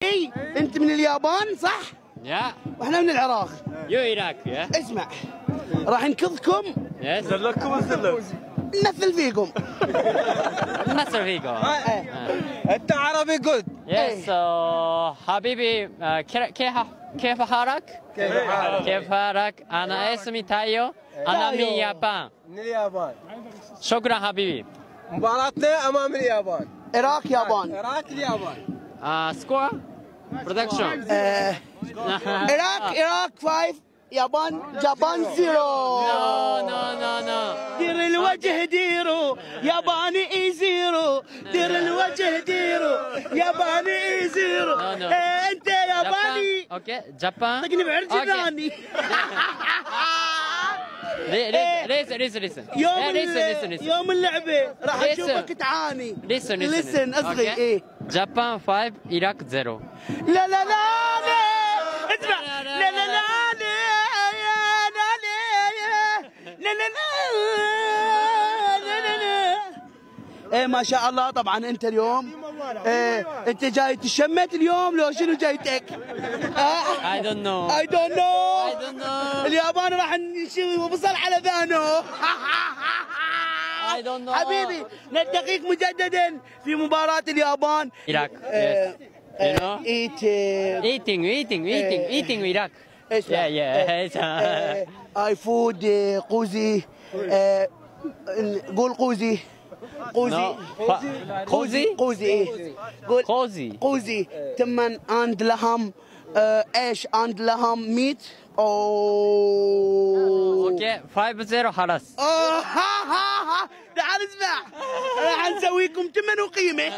اي انت من اليابان صح؟ Yeah. واحنا من العراق. You Iraq, yeah? اسمع راح ننقذكم Yes. زلكم وزلك. نمثل فيكم. نصر فيكم. انت عربي جود. Yes. So حبيبي كيف حالك؟ كيف حالك؟ أنا اسمي تايو. أنا من اليابان. من اليابان. شكرا حبيبي. مباراتنا امام اليابان. عراق يابان. العراق اليابان. Score? Production. عراق 5 يابان 0. No. دير الوجه ديرو ياباني اي 0. دير الوجه ديرو ياباني اي 0. No. انت ياباني. Okay. Japan. طقني بعرجلاني. Listen. Listen. يوم اللعبة راح Listen. اشوفك تعاني. Listen. اصغي ايه. Japan 5, Iraq 0. لا اسمع لا ايه ما شاء الله. طبعا انت اليوم انت جاي تشمت اليوم لو شنو جايتك؟ I don't know. I don't know. I don't know. اليابان راح نوصل على ذانو. I don't know. حبيبي نلتقيك مجددا في مباراة اليابان. Iraq. Yes. You know? Eating Iraq. Yeah. اي فود قوزي. قول قوزي. قوزي تمن عند لهم ايش عند لهم ميت. اوكي 5-0 خلاص. تعال اسمع راح نسويكم تمن وقيمه.